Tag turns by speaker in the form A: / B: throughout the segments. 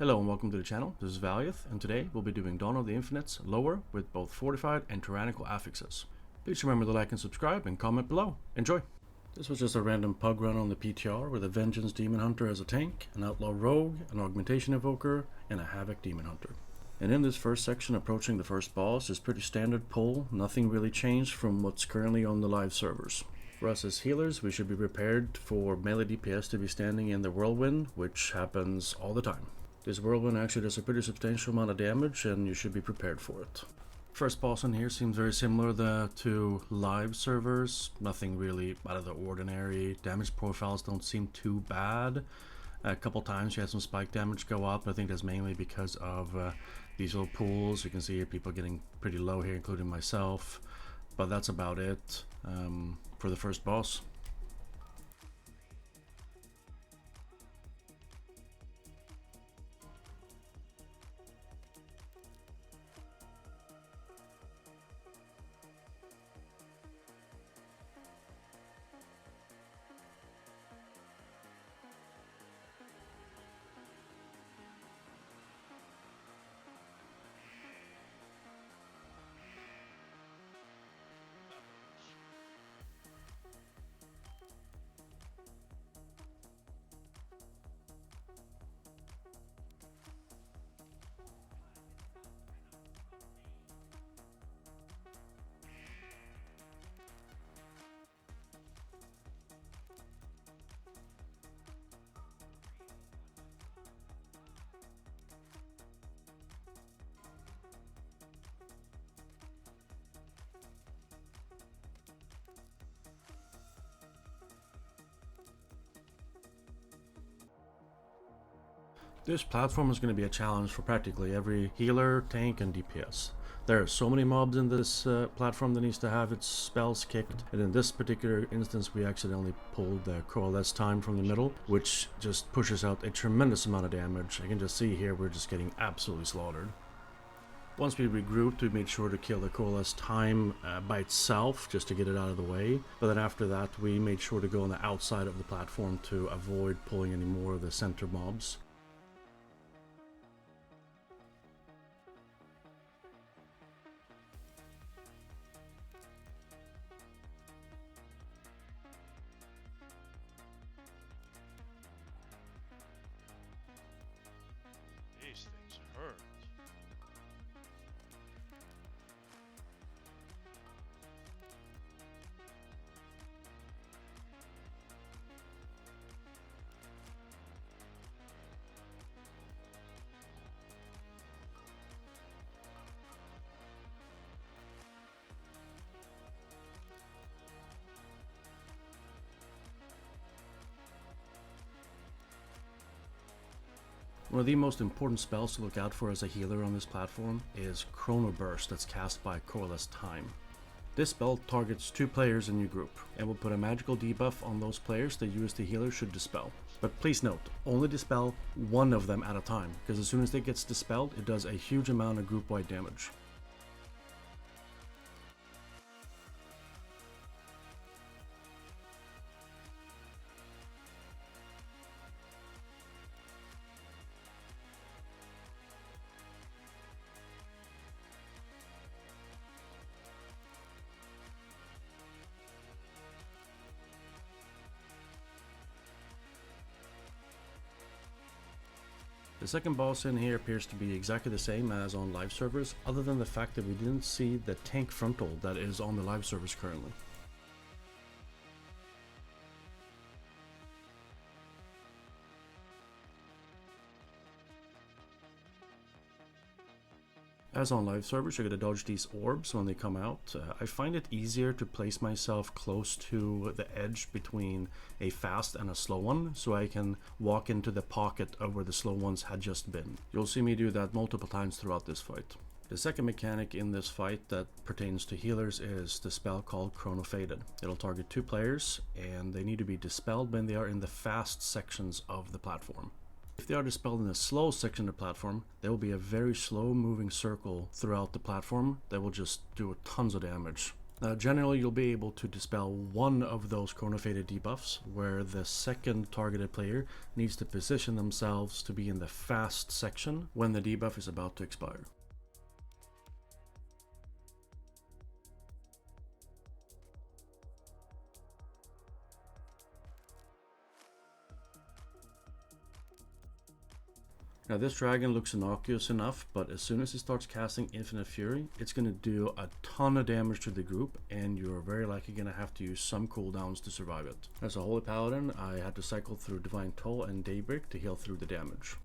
A: Hello and welcome to the channel. This is Valiath, and today we'll be doing Dawn of the Infinites lower with both fortified and tyrannical affixes. Please remember to like and subscribe and comment below. Enjoy! This was just a random pug run on the PTR with a Vengeance Demon Hunter as a tank, an Outlaw Rogue, an Augmentation Invoker, and a Havoc Demon Hunter. And in this first section, approaching the first boss is pretty standard pull, nothing really changed from what's currently on the live servers. For us as healers, we should be prepared for melee DPS to be standing in the Whirlwind, which happens all the time. This Whirlwind actually does a pretty substantial amount of damage, and you should be prepared for it. First boss in here seems very similar to live servers, nothing really out of the ordinary. Damage profiles don't seem too bad. A couple times you had some spike damage go up. I think that's mainly because of these little pools. You can see here people getting pretty low here, including myself. But that's about it for the first boss. This platform is going to be a challenge for practically every healer, tank, and DPS. There are so many mobs in this platform that needs to have its spells kicked, and in this particular instance we accidentally pulled the Coalesce Time from the middle, which just pushes out a tremendous amount of damage. I can just see here we're just getting absolutely slaughtered. Once we regrouped, we made sure to kill the Coalesce Time by itself, just to get it out of the way. But then after that, we made sure to go on the outside of the platform to avoid pulling any more of the center mobs.
B: These things hurt.
A: One of the most important spells to look out for as a healer on this platform is Chrono Burst that's cast by Coalesce Time. This spell targets 2 players in your group and will put a magical debuff on those players that you as the healer should dispel. But please note, only dispel one of them at a time, because as soon as it gets dispelled, it does a huge amount of group-wide damage. The second boss in here appears to be exactly the same as on live servers, other than the fact that we didn't see the tank frontal that is on the live servers currently. As on live servers, you're going to dodge these orbs when they come out. I find it easier to place myself close to the edge between a fast and a slow one, so I can walk into the pocket of where the slow ones had just been. You'll see me do that multiple times throughout this fight. The second mechanic in this fight that pertains to healers is the spell called Chrono Faded. It'll target 2 players, and they need to be dispelled when they are in the fast sections of the platform. If they are dispelled in the slow section of the platform, there will be a very slow moving circle throughout the platform that will just do tons of damage. Now generally you'll be able to dispel one of those chronophaded debuffs, where the second targeted player needs to position themselves to be in the fast section when the debuff is about to expire. Now this dragon looks innocuous enough, but as soon as it starts casting Infinite Fury, it's going to do a ton of damage to the group, and you're very likely going to have to use some cooldowns to survive it. As a Holy Paladin, I had to cycle through Divine Toll and Daybreak to heal through the damage.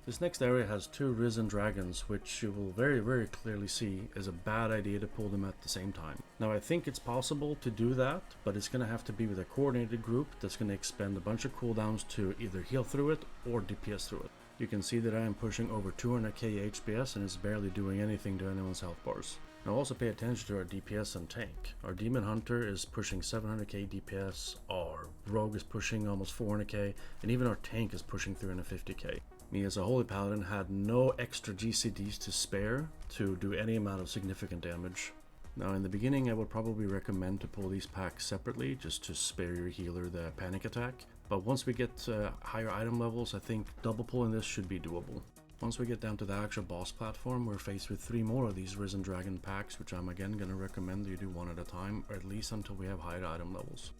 A: This next area has two risen dragons, which you will very clearly see is a bad idea to pull them at the same time. Now I think it's possible to do that, but it's going to have to be with a coordinated group that's going to expend a bunch of cooldowns to either heal through it or DPS through it. You can see that I am pushing over 200k HPS and it's barely doing anything to anyone's health bars. Now also pay attention to our DPS and tank. Our Demon Hunter is pushing 700k DPS, our Rogue is pushing almost 400k, and even our tank is pushing 350k. Me as a Holy Paladin had no extra GCDs to spare to do any amount of significant damage. Now in the beginning I would probably recommend to pull these packs separately just to spare your healer the panic attack, but once we get higher item levels I think double pulling this should be doable. Once we get down to the actual boss platform, we're faced with 3 more of these Risen Dragon packs, which I'm again going to recommend that you do one at a time, or at least until we have higher item levels.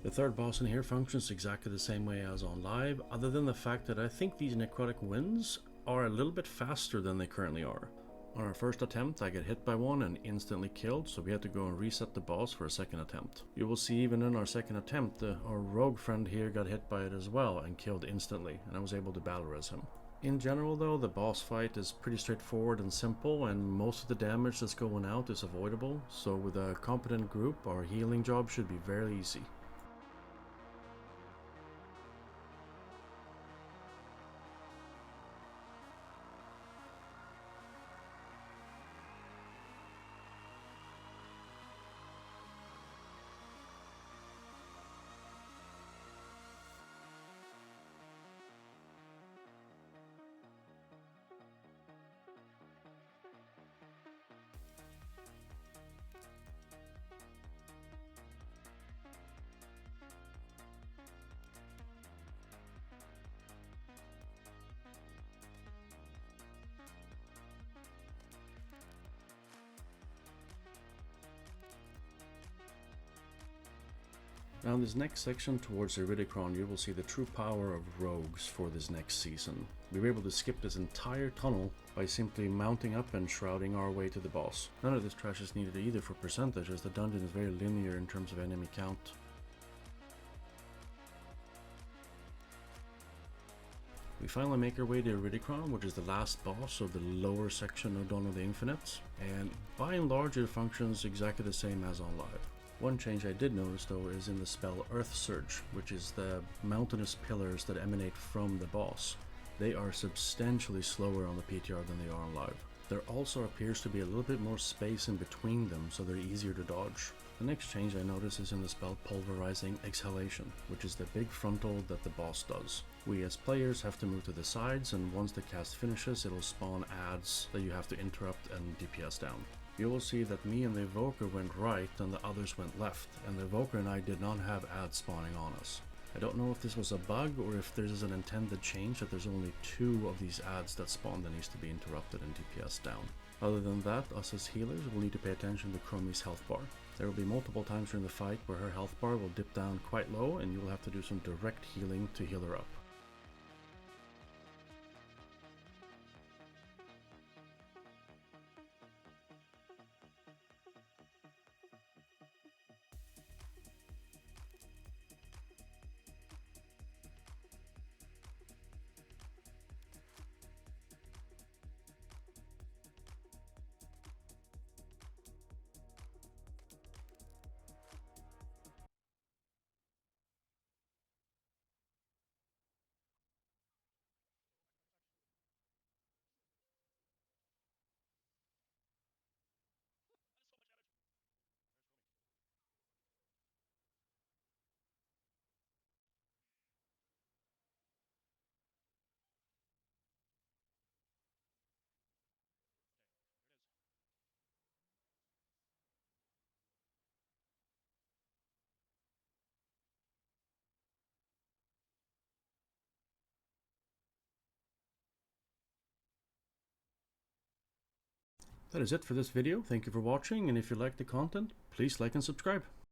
A: The third boss in here functions exactly the same way as on live, other than the fact that I think these necrotic winds are a little bit faster than they currently are. On our first attempt I get hit by one and instantly killed, so we had to go and reset the boss for a second attempt. You will see even in our second attempt our rogue friend here got hit by it as well and killed instantly, and I was able to battle res him. In general though, the boss fight is pretty straightforward and simple, and most of the damage that's going out is avoidable, so with a competent group our healing job should be very easy. Now in this next section towards Iridicron you will see the true power of rogues for this next season. We were able to skip this entire tunnel by simply mounting up and shrouding our way to the boss. None of this trash is needed either for percentage, as the dungeon is very linear in terms of enemy count. We finally make our way to Iridicron, which is the last boss of the lower section of Dawn of the Infinites, and by and large it functions exactly the same as on live. One change I did notice though is in the spell Earth Surge, which is the mountainous pillars that emanate from the boss. They are substantially slower on the PTR than they are on live. There also appears to be a little bit more space in between them, so they're easier to dodge. The next change I notice is in the spell Pulverizing Exhalation, which is the big frontal that the boss does. We as players have to move to the sides, and once the cast finishes it'll spawn adds that you have to interrupt and DPS down. You will see that me and the Evoker went right and the others went left, and the Evoker and I did not have ads spawning on us. I don't know if this was a bug or if there's an intended change that there's only 2 of these ads that spawn that needs to be interrupted and DPS down. Other than that, us as healers will need to pay attention to Chromie's health bar. There will be multiple times during the fight where her health bar will dip down quite low and you will have to do some direct healing to heal her up. That is it for this video. Thank you for watching, and if you like the content, please like and subscribe.